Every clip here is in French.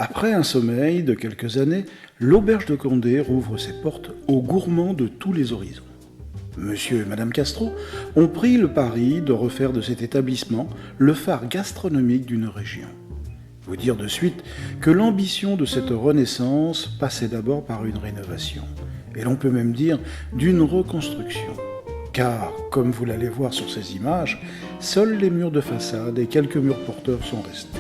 Après un sommeil de quelques années, l'auberge de Condé rouvre ses portes aux gourmands de tous les horizons. Monsieur et Madame Castro ont pris le pari de refaire de cet établissement le phare gastronomique d'une région. Vous dire de suite que l'ambition de cette renaissance passait d'abord par une rénovation, et l'on peut même dire d'une reconstruction. Car, comme vous l'allez voir sur ces images, seuls les murs de façade et quelques murs porteurs sont restés.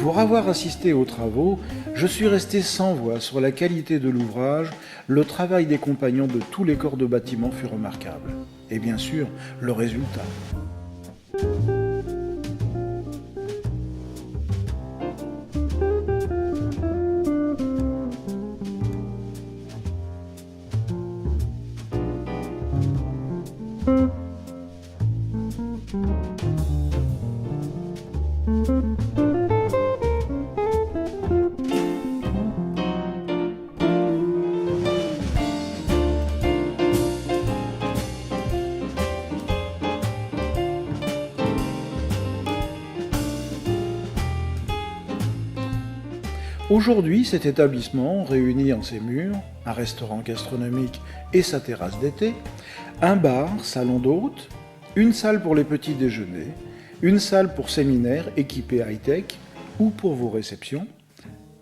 Pour avoir assisté aux travaux, je suis resté sans voix sur la qualité de l'ouvrage. Le travail des compagnons de tous les corps de bâtiment fut remarquable. Et bien sûr, le résultat. Aujourd'hui, cet établissement réunit en ses murs un restaurant gastronomique et sa terrasse d'été, un bar, salon d'hôtes, une salle pour les petits déjeuners, une salle pour séminaires équipée high-tech ou pour vos réceptions,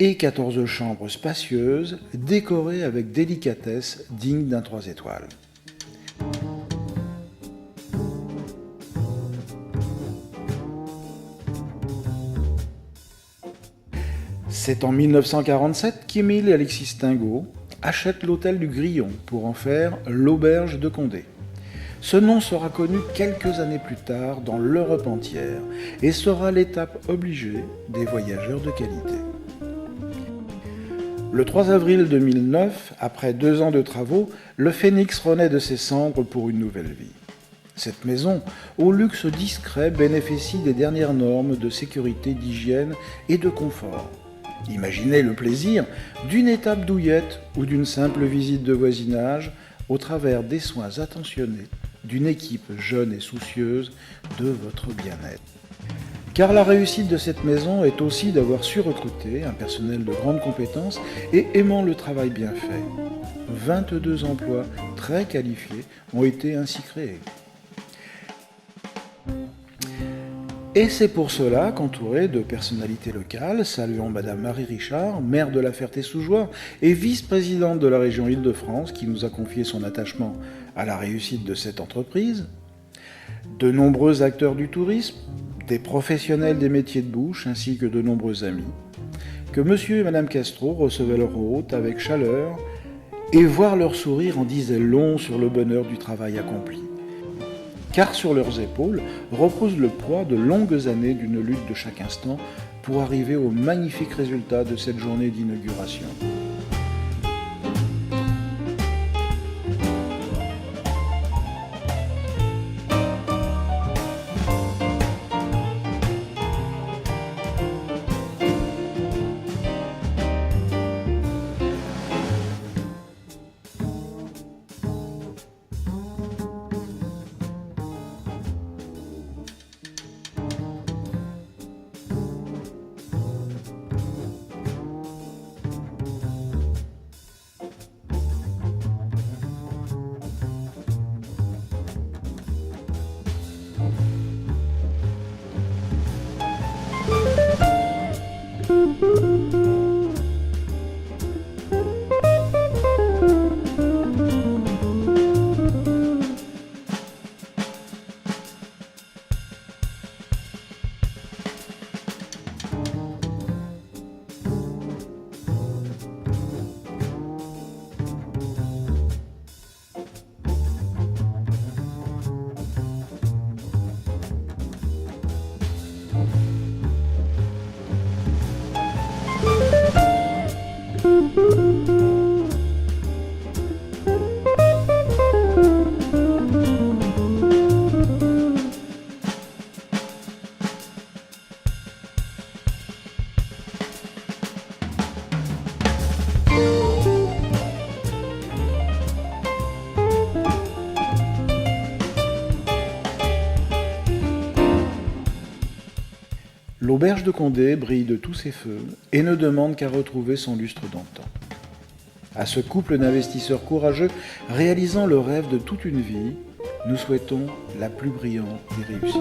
et 14 chambres spacieuses décorées avec délicatesse dignes d'un 3 étoiles. C'est en 1947 qu'Émile et Alexis Stingot achètent l'hôtel du Grillon pour en faire l'auberge de Condé. Ce nom sera connu quelques années plus tard dans l'Europe entière et sera l'étape obligée des voyageurs de qualité. Le 3 avril 2009, après 2 ans de travaux, le Phénix renaît de ses cendres pour une nouvelle vie. Cette maison, au luxe discret, bénéficie des dernières normes de sécurité, d'hygiène et de confort. Imaginez le plaisir d'une étape douillette ou d'une simple visite de voisinage au travers des soins attentionnés d'une équipe jeune et soucieuse de votre bien-être. Car la réussite de cette maison est aussi d'avoir su recruter un personnel de grande compétence et aimant le travail bien fait. 22 emplois très qualifiés ont été ainsi créés. Et c'est pour cela qu'entouré de personnalités locales, saluant Madame Marie Richard, maire de La Ferté-sous-Jouarre et vice-présidente de la région Île-de-France, qui nous a confié son attachement à la réussite de cette entreprise, de nombreux acteurs du tourisme, des professionnels des métiers de bouche, ainsi que de nombreux amis, que Monsieur et Madame Castro recevaient leurs hôtes avec chaleur, et voir leur sourire en disait long sur le bonheur du travail accompli. Car sur leurs épaules repose le poids de longues années d'une lutte de chaque instant pour arriver au magnifique résultat de cette journée d'inauguration. L'auberge de Condé brille de tous ses feux et ne demande qu'à retrouver son lustre d'antan. À ce couple d'investisseurs courageux réalisant le rêve de toute une vie, nous souhaitons la plus brillante des réussites.